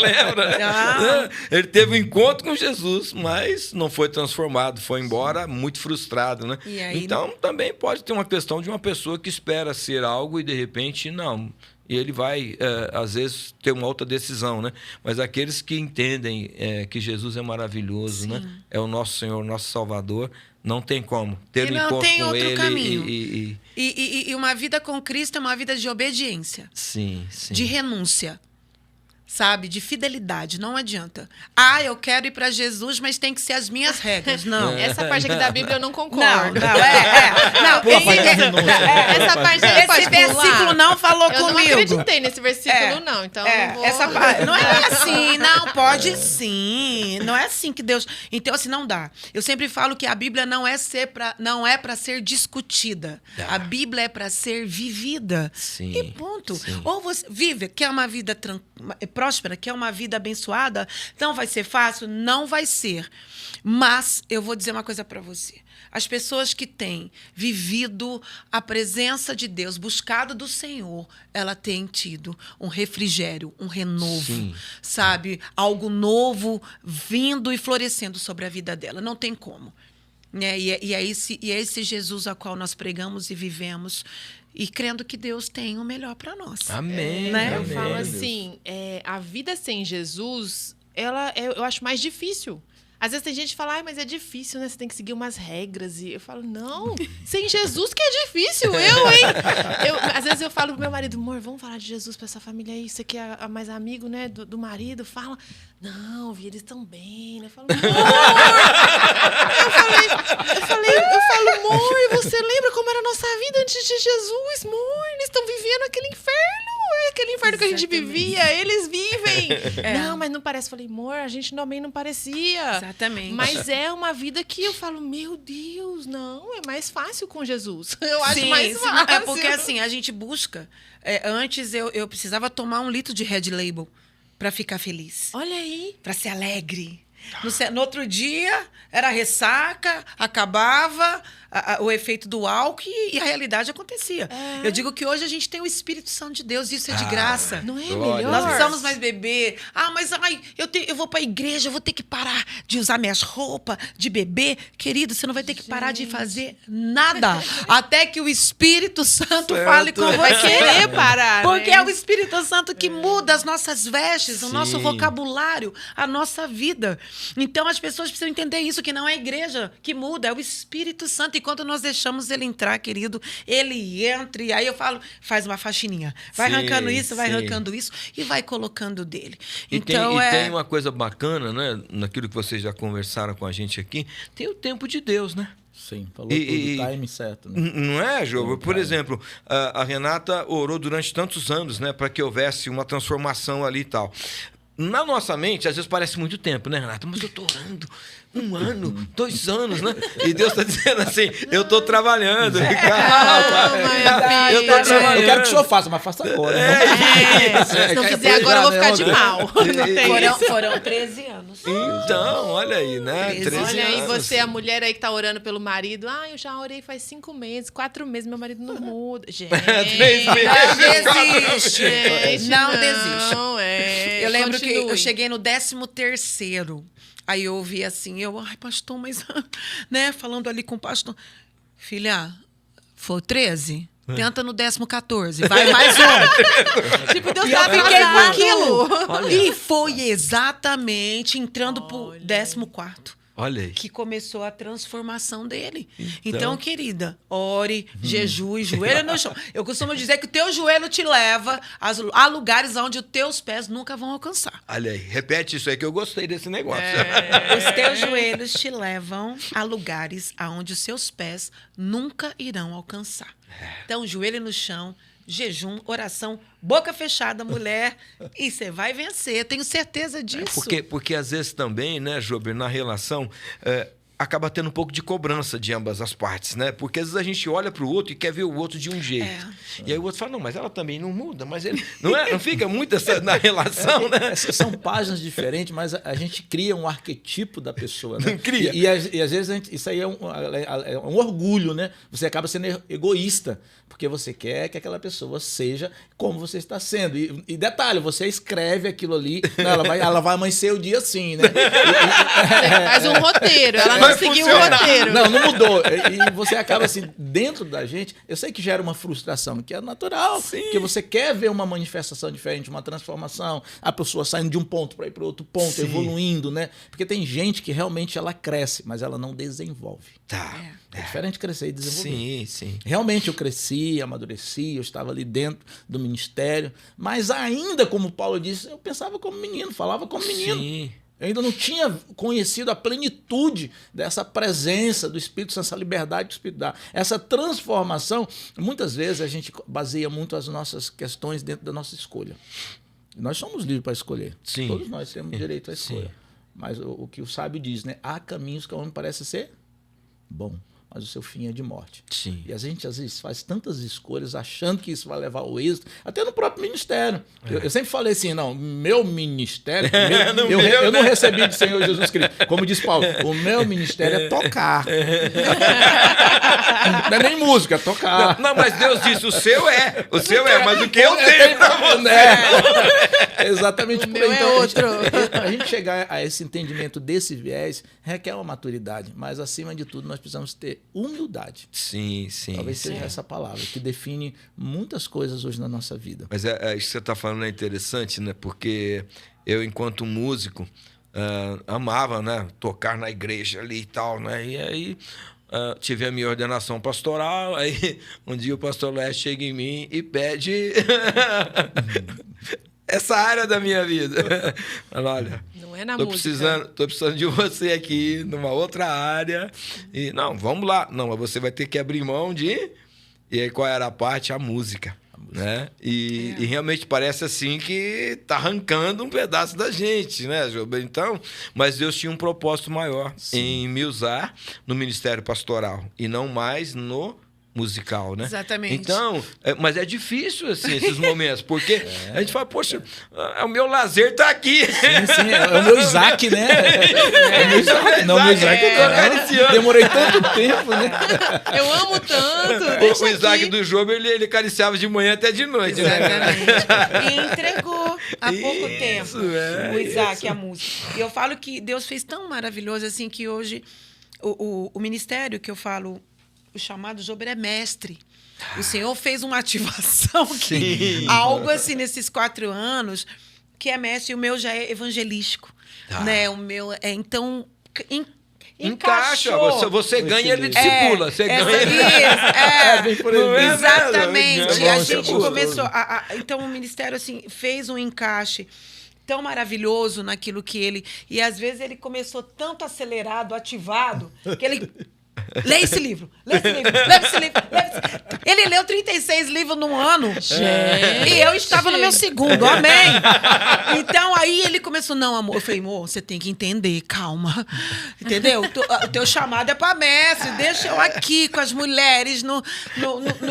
Lembra? Né? Ele teve um encontro com Jesus, mas não foi transformado, foi embora muito frustrado, né? E aí, então também pode ter uma questão de uma pessoa que espera ser algo e de repente não. E ele vai, às vezes, ter uma outra decisão, né? Mas aqueles que entendem que Jesus é maravilhoso, né? É o nosso Senhor, nosso Salvador, não tem como ter um encontro com Ele. Caminho. E uma vida com Cristo é uma vida de obediência. Sim, sim. De renúncia. Sabe? De fidelidade. Não adianta. Eu quero ir para Jesus, mas tem que ser as minhas regras. Não. Essa parte aqui da Bíblia eu não concordo. Não, Essa parte aí pode esse versículo pular. não falou Eu comigo. não acreditei nesse versículo, não. Então não vou... Essa parte, não é assim, não, pode sim. Não é assim que Deus... Então, assim, não dá. Eu sempre falo que a Bíblia não é para ser discutida. A Bíblia é para ser vivida. Sim, E ponto. sim. Ou você vive, quer uma vida próspera, quer uma vida abençoada, não vai ser fácil? Não vai ser. Mas eu vou dizer uma coisa para você. As pessoas que têm vivido a presença de Deus, buscado do Senhor, ela tem tido um refrigério, um renovo, sabe? Algo novo vindo e florescendo sobre a vida dela. Não tem como. E é esse Jesus a qual nós pregamos e vivemos, e crendo que Deus tem o melhor para nós. Amém. Né? Eu Amém. falo assim, a vida sem Jesus, eu acho mais difícil. Às vezes tem gente que fala, mas é difícil, né? Você tem que seguir umas regras. E eu falo, não, sem Jesus que é difícil. Às vezes eu falo pro meu marido, amor, vamos falar de Jesus pra essa família aí. Isso aqui é mais amigo, né, do marido. Fala, não, Vi, eles estão bem, né? Eu falo, amor! Eu falo, amor, você lembra como era a nossa vida antes de Jesus? Amor, eles estão vivendo aquele inferno. Aquele inferno que a gente vivia, eles vivem. Não, mas não parece. Eu falei, amor, a gente também não parecia. Exatamente. Mas é uma vida que eu falo, meu Deus, não, é mais fácil com Jesus. Eu acho mais Sim. fácil. É porque assim, a gente busca. Antes eu precisava tomar 1 litro de Red Label para ficar feliz. Olha aí. Para ser alegre. No outro dia, era ressaca, acabava o efeito do álcool e a realidade acontecia. Eu digo que hoje a gente tem o Espírito Santo de Deus, isso é de graça. Não é Glória. melhor? Nós precisamos mais beber. Mas eu vou para a igreja, eu vou ter que parar de usar minhas roupas, de beber. Querido, você não vai ter que parar de fazer nada. Até que o Espírito Santo fale com Vai você. querer parar, Porque né? é o Espírito Santo que muda as nossas vestes, o nosso Sim. vocabulário, a nossa vida. Então as pessoas precisam entender isso, que não é a igreja que muda, é o Espírito Santo. e quando nós deixamos ele entrar, querido, ele entra e aí eu falo, faz uma faxininha. Vai Sim, arrancando isso, vai sim. arrancando isso e vai colocando dele. E, Então, tem uma coisa bacana, né? Naquilo que vocês já conversaram com a gente aqui, tem o tempo de Deus, né? Sim, falou tudo, time certo. Né? Não é, Jô? Por exemplo, a Renata orou durante tantos anos, né, para que houvesse uma transformação ali e tal. Na nossa mente, às vezes parece muito tempo, né, Renata? Mas eu tô orando 1 ano, 2 anos, né? E Deus está dizendo assim, eu tô trabalhando. Calma, eu tô trabalhando. Eu quero que o senhor faça, mas faça agora. Se não fizer agora, eu vou ficar de mal. Não tem isso. Foram 13 anos. Então, olha aí, né? 13 Olha aí, anos. você, a mulher aí que tá orando pelo marido. Eu já orei faz 5 meses, 4 meses, meu marido não muda. Gente, 3 Não meses. desiste. gente, Não desiste. Eu lembro que eu cheguei no 13º. Aí eu ouvi assim, ai, pastor, mas... né, falando ali com o pastor. Filha, foi 13? Tenta no 14. Vai mais um. Tipo, Deus E eu tá fiquei com atrasado. aquilo. E foi exatamente entrando pro 14º. Olha aí. Que começou a transformação dele. Então, querida, ore, jejue, joelho no chão. Eu costumo dizer que o teu joelho te leva a lugares onde os teus pés nunca vão alcançar. Olha aí, repete isso aí que eu gostei desse negócio. Os teus joelhos te levam a lugares aonde os seus pés nunca irão alcançar. Então, joelho no chão, jejum, oração, boca fechada, mulher, e você vai vencer. Tenho certeza disso. Porque às vezes também, né, Jober, na relação, acaba tendo um pouco de cobrança de ambas as partes, né? Porque às vezes a gente olha para o outro e quer ver o outro de um jeito. E aí o outro fala, não, mas ela também não muda, mas ele... Não fica muito na relação, né? São páginas diferentes, mas a gente cria um arquetipo da pessoa, né? Cria. E às vezes isso aí é um orgulho, né? Você acaba sendo egoísta, porque você quer que aquela pessoa seja como você está sendo. E detalhe, você escreve aquilo ali, não, ela vai amanhecer o dia assim, né? Faz um roteiro, ela não seguiu o roteiro. Não mudou. E você acaba assim, dentro da gente, eu sei que gera uma frustração, que é natural, porque você quer ver uma manifestação diferente, uma transformação, a pessoa saindo de um ponto para ir para outro ponto, evoluindo, né? Porque tem gente que realmente ela cresce, mas ela não desenvolve. É diferente crescer e desenvolver. Sim, sim. Realmente eu cresci, amadureci, eu estava ali dentro do ministério, mas ainda, como Paulo disse, eu pensava como menino, falava como menino. Sim. Eu ainda não tinha conhecido a plenitude dessa presença do Espírito Santo, essa liberdade do Espírito dá. Essa transformação, muitas vezes a gente baseia muito as nossas questões dentro da nossa escolha. Nós somos livres para escolher. Sim. Todos nós temos direito à escolha. Sim. Mas o que o sábio diz, né? Há caminhos que ao homem parece ser bom, mas o seu fim é de morte. Sim. E a gente, às vezes, faz tantas escolhas achando que isso vai levar ao êxito, até no próprio ministério. Eu sempre falei assim, não, meu ministério, eu não recebi do Senhor Jesus Cristo. Como diz Paulo, o meu ministério é tocar. Não é nem música, é tocar. Não, mas Deus disse, o seu é, mas o que eu tenho pra você. É exatamente por meu aí. é Então, outro. a gente chegar a esse entendimento desse viés requer uma maturidade, mas acima de tudo nós precisamos ter humildade. Sim, sim. Talvez seja essa palavra que define muitas coisas hoje na nossa vida. Mas isso que você está falando é interessante, né? Porque eu, enquanto músico, amava, né, tocar na igreja ali e tal, né? E aí tive a minha ordenação pastoral, aí um dia o pastor Leste chega em mim e pede essa área da minha vida. Fala, olha, Não é na tô música. precisando de você aqui numa outra área. E não, vamos lá. Não, mas você vai ter que abrir mão de... E aí qual era a parte? A música. Né? E realmente parece assim que tá arrancando um pedaço da gente, né, Job? Então, mas Deus tinha um propósito maior em me usar no ministério pastoral e não mais no musical, né? Exatamente. Então, mas é difícil, assim, esses momentos, porque a gente fala, poxa, o meu lazer tá aqui. Sim, é o meu Isaac, né? É o meu Isaac. Não, o meu Isaac eu tô acariciando. demorei tanto tempo, né? Eu amo tanto. Deixa O Isaac aqui. do Job, ele acariciava de manhã até de noite, né? Exatamente. E entregou há pouco tempo o Isaac, a música. E eu falo que Deus fez tão maravilhoso assim que hoje o ministério que eu falo, o chamado Jober é mestre. O Senhor fez uma ativação que algo assim nesses 4 anos que é mestre, e o meu já é evangelístico, né? O meu então Encaixa, encaixou. você ganha, ele equilíbrio. discipula. Você ganha, ele... bem por aí. Não é mesmo? Exatamente. É A bom, gente é gostoso. começou. Então, o ministério assim, fez um encaixe tão maravilhoso naquilo que ele. E às vezes ele começou tanto acelerado, ativado, que ele. Lê esse livro, lê esse livro, lê esse livro, lê esse livro. Ele leu 36 livros num ano. Gente. E eu estava no meu segundo, amém. Então aí ele começou, não, amor. Eu falei, amor, você tem que entender, calma. Entendeu? O teu chamado é para mestre, deixa eu aqui com as mulheres no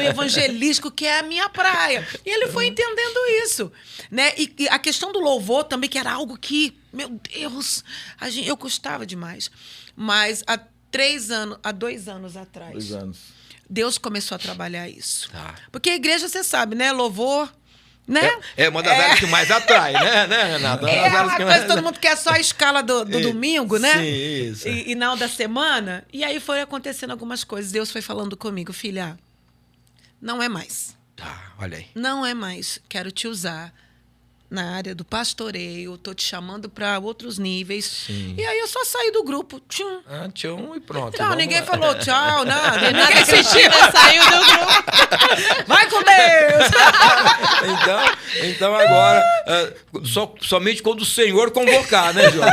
evangelístico, que é a minha praia. E ele foi entendendo isso, né? E a questão do louvor também, que era algo que, meu Deus, eu gostava demais. Mas há 2 anos atrás, 2 anos. Deus começou a trabalhar isso. Tá. Porque a igreja, você sabe, né? Louvor, né? É uma das áreas que mais atrai, né, Renata? É uma coisa que todo mundo quer só a escala do domingo, né? Sim, isso. E não da semana. E aí foi acontecendo algumas coisas. Deus foi falando comigo, filha, não é mais. Tá, olha aí. Não é mais. Quero te usar na área do pastoreio, tô te chamando para outros níveis. Sim. E aí eu só saí do grupo. Tchum. Tchum e pronto. Não, vamos ninguém lá. falou tchau, nada. Nada Cristina saiu do grupo. Vai com Deus! Então agora, somente quando o Senhor convocar, né, João?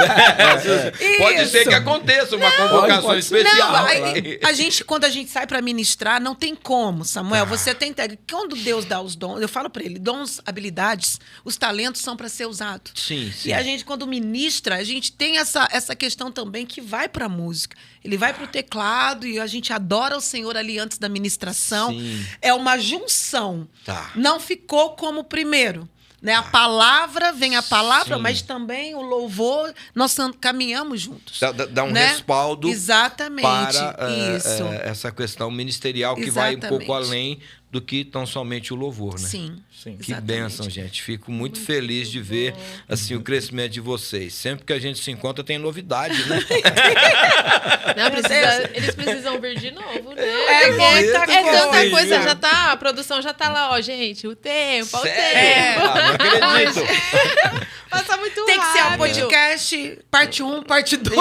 Pode ser que aconteça uma convocação pode ser. especial. Não, quando a gente sai para ministrar, não tem como, Samuel. Você tem entrega. Quando Deus dá os dons, eu falo para ele, dons, habilidades, os talentos são para ser usados. Sim, sim. E a gente, quando ministra, a gente tem essa questão também que vai para a música. Ele vai para o teclado e a gente adora o Senhor ali antes da ministração. Sim. É uma junção. Tá. Não ficou como o primeiro. Né? A palavra, vem a palavra, Sim. mas também o louvor, nós caminhamos juntos. Dá um né? respaldo Exatamente. para Isso. essa questão ministerial que vai um pouco Exatamente. além do que tão somente o louvor, né? Sim. Sim. Que Exatamente. bênção, gente. Fico muito feliz de ver assim, o crescimento de vocês. Sempre que a gente se encontra, tem novidade, né? Não, eles precisam vir de novo, né? É muita É tanta coisa. coisa, já tá, a produção já tá lá, ó, gente, o tempo, o Sério? tempo. Ah, não acredito. Passa muito Tem que ser um rápido. podcast, parte 1, parte 2.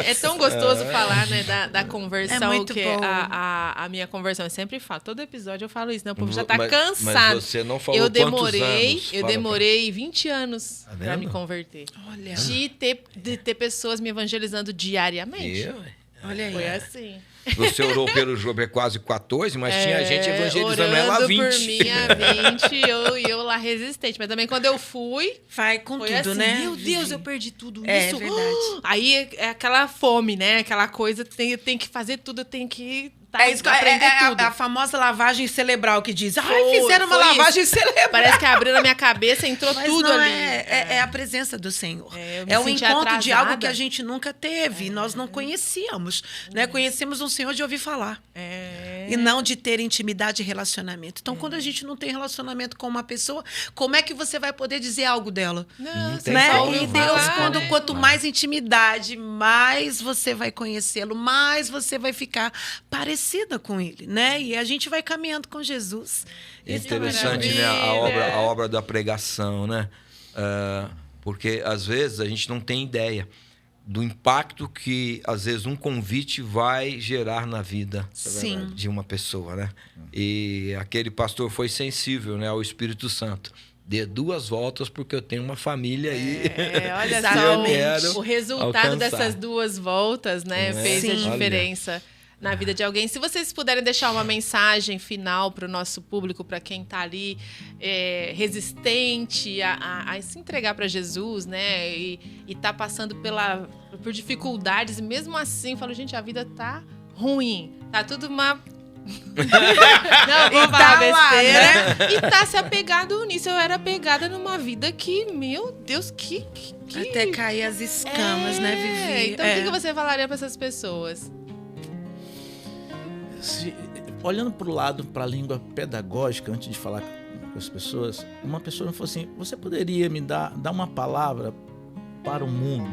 É tão gostoso falar, né, da conversão, É muito que bom. a minha conversão, eu sempre falo, todo episódio eu falo isso, né? O povo já tá Mas cansado. você não falou eu quantos demorei, anos. eu Fala, demorei 20 anos Tá pra me vendo? converter. Olha. De ter pessoas me evangelizando diariamente. Eu, Olha aí. Foi assim. Você orou pelo Job há quase 14, mas tinha gente evangelizando ela há orando 20. por mim há 20 e eu lá resistente. Mas também quando eu fui, Vai com foi tudo, assim, né? meu Deus, eu perdi tudo É isso. verdade. Aí é aquela fome, né? Aquela coisa, tem que fazer tudo, eu tenho que É isso, aprender tudo. a famosa lavagem cerebral que diz, Foi- fizeram uma foi lavagem isso. cerebral. Parece que abriu na minha cabeça, entrou Mas tudo não ali. é a presença do Senhor. Eu me É um senti encontro de atrasada. algo que a gente nunca teve. Nós não conhecíamos. Né? Conhecemos um Senhor de ouvir falar. É. E não de ter intimidade e relacionamento. Então, quando a gente não tem relacionamento com uma pessoa, como é que você vai poder dizer algo dela? Não, tem Né? só como. ouviu E Deus, falar, né? quanto mais intimidade, mais você vai conhecê-lo, mais você vai ficar parecida com ele, né? E a gente vai caminhando com Jesus. É Isso é interessante, né? maravilha. A obra da pregação, né? Porque, às vezes, a gente não tem ideia do impacto que, às vezes, um convite vai gerar na vida Sim. de uma pessoa, né? E aquele pastor foi sensível, né, ao Espírito Santo. Dê 2 voltas porque eu tenho uma família aí. Olha Exatamente. só, o resultado alcançar. dessas 2 voltas, né, Não é? fez a Sim. diferença na vida de alguém. Se vocês puderem deixar uma mensagem final para o nosso público, para quem está ali resistente a se entregar para Jesus, né, e tá passando por dificuldades, e mesmo assim, falo, gente, a vida tá ruim, tá tudo uma... Não, vou E falar tá lá, besteira. E tá se apegado nisso. Eu era apegada numa vida que, meu Deus, que... Até cair as escamas, né, Vivi? Então, o que você falaria para essas pessoas? Olhando para o lado, para a língua pedagógica, antes de falar com as pessoas, uma pessoa falou assim, você poderia me dar uma palavra para o mundo?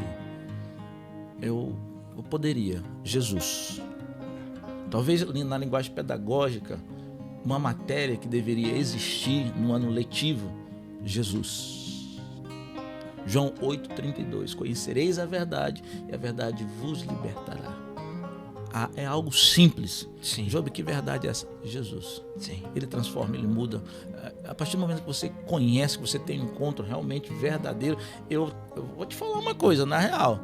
Eu poderia. Jesus. Talvez na linguagem pedagógica, uma matéria que deveria existir no ano letivo, Jesus. João 8,32. Conhecereis a verdade e a verdade vos libertará. É algo simples. Sim. Job, que verdade é essa? Jesus. Sim. Ele transforma, ele muda. A partir do momento que você conhece, que você tem um encontro realmente verdadeiro, eu vou te falar uma coisa, na real.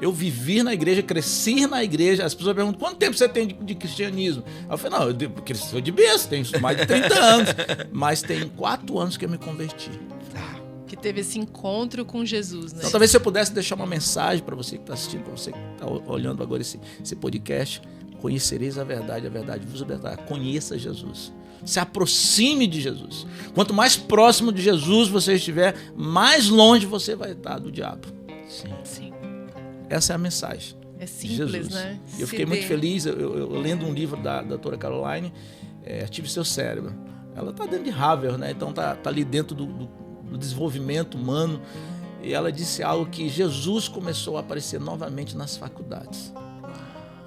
Eu vivi na igreja, cresci na igreja. As pessoas perguntam, quanto tempo você tem de cristianismo? Eu falei, não, eu sou de berço, tenho mais de 30 anos. Mas tem 4 anos que eu me converti. Que teve esse encontro com Jesus, né? Então, talvez se eu pudesse deixar uma mensagem para você que está assistindo, para você que está olhando agora esse podcast, conhecereis a verdade vos libertará. Conheça Jesus. Se aproxime de Jesus. Quanto mais próximo de Jesus você estiver, mais longe você vai estar do diabo. Sim. Essa é a mensagem. É simples, Jesus. né? Eu fiquei muito feliz, eu lendo um livro da doutora Caroline, Ative Seu Cérebro. Ela está dentro de Harvard, né? Então está ali dentro do desenvolvimento humano. E ela disse algo que Jesus começou a aparecer novamente nas faculdades.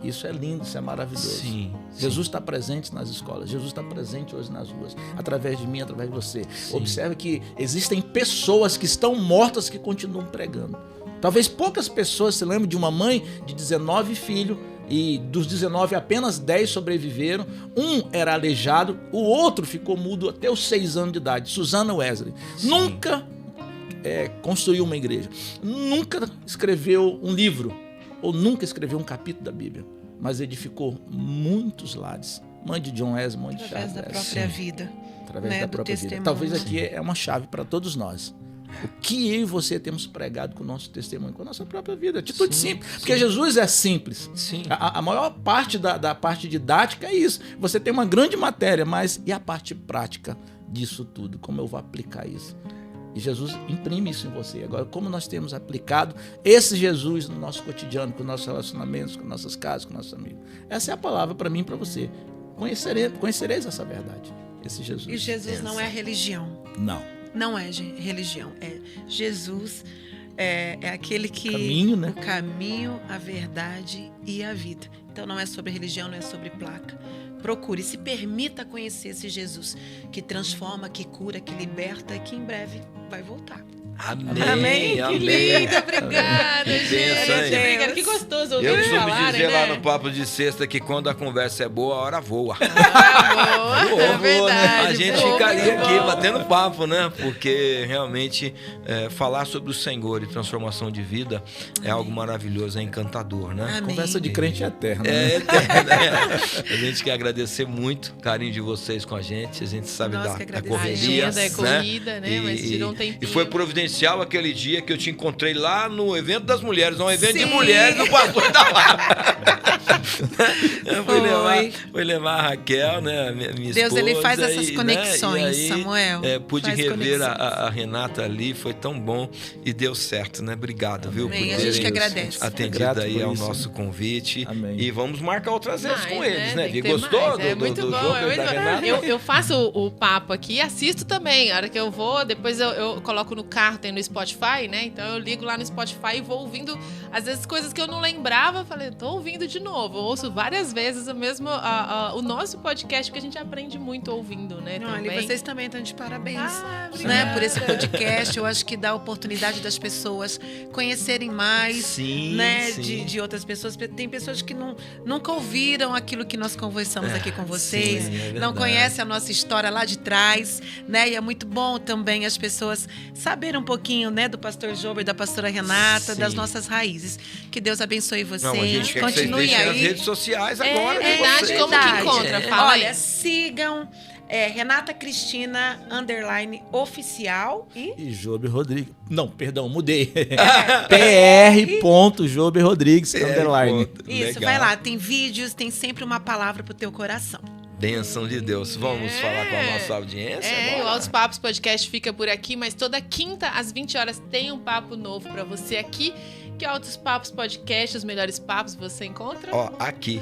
Isso é lindo, isso é maravilhoso. Sim. Jesus está presente nas escolas, Jesus está presente hoje nas ruas, através de mim, através de você. Sim. Observe que existem pessoas que estão mortas que continuam pregando. Talvez poucas pessoas se lembrem de uma mãe de 19 filhos, e dos 19 apenas 10 sobreviveram. Um era aleijado, o outro ficou mudo até os 6 anos de idade. Susana Wesley. Sim. Nunca construiu uma igreja, nunca escreveu um livro, ou nunca escreveu um capítulo da Bíblia, mas edificou muitos lares. Mãe de John Wesley, mãe de Charles Wesley. Através da própria vida. Através da própria vida. Talvez aqui é uma chave para todos nós. O que eu e você temos pregado com o nosso testemunho, com a nossa própria vida. Atitude simples. Porque Jesus é simples. Sim. A maior parte da parte didática é isso. Você tem uma grande matéria, mas e a parte prática disso tudo? Como eu vou aplicar isso? E Jesus imprime isso em você. Agora, como nós temos aplicado esse Jesus no nosso cotidiano, com nossos relacionamentos, com nossas casas, com nossos amigos? Essa é a palavra para mim e para você. Conhecereis essa verdade. Esse Jesus. E Jesus não é religião. Não é religião. Jesus é aquele que... Caminho, né? O caminho, a verdade e a vida. Então não é sobre religião, não é sobre placa. Procure, se permita conhecer esse Jesus que transforma, que cura, que liberta e que em breve vai voltar. Amém. Que lindo, obrigada, gente. Obrigada. Que gostoso ouvir Eu costumo dizer né? lá no Papo de Sexta que quando a conversa é boa, a hora voa. Voa, é verdade. A gente ficaria aqui batendo papo, né? Porque realmente falar sobre o Senhor e transformação de vida é algo maravilhoso, é encantador, né? Amém. Conversa de crente é eterna. É eterna. A gente quer agradecer muito o carinho de vocês com a gente. A gente sabe da correria. É corrida, né? Mas tirou um tempinho. E foi providencial aquele dia que eu te encontrei lá no evento das mulheres, um evento de mulheres, o pastor tá lá. Fui levar a Raquel, né, minha esposa. Deus, ele faz essas Né, conexões, e aí, Samuel. Pude rever a Renata ali, foi tão bom e deu certo, né? Obrigado, viu? Amém. A gente que agradece. Atendido aí ao nosso convite. Amém. E vamos marcar outras vezes com eles, né? Vi, gostou do muito bom, jogo da Renata? Eu faço o papo aqui e assisto também. A hora que eu vou, depois eu coloco no carro, tem no Spotify, né? Então eu ligo lá no Spotify e vou ouvindo, às vezes, coisas que eu não lembrava. Falei, tô ouvindo de novo. Eu ouço várias vezes o nosso podcast, porque a gente aprende muito ouvindo, né? Olha, e vocês também estão de parabéns, obrigada. por esse podcast. Eu acho que dá a oportunidade das pessoas conhecerem mais, sim, né? Sim. De outras pessoas. Tem pessoas que nunca ouviram aquilo que nós conversamos aqui com vocês, sim, não conhecem a nossa história lá de trás, né? E é muito bom também as pessoas saberem um pouquinho, né, do pastor Jober, da pastora Renata, das nossas raízes. Que Deus abençoe vocês. Não, a gente quer continue que vocês aí. As redes sociais agora. Verdade, como que encontra? Fala Olha, aí. sigam Renata Cristina _oficial E Jober Rodrigues. Não, perdão, mudei. PR.Jober Rodrigues _. Isso, vai lá, tem vídeos, tem sempre uma palavra pro teu coração. Bênção de Deus. Vamos falar com a nossa audiência? O Altos Papos Podcast fica por aqui, mas toda quinta às 20 horas tem um papo novo pra você aqui. Que Altos Papos Podcast, os melhores papos você encontra? Aqui.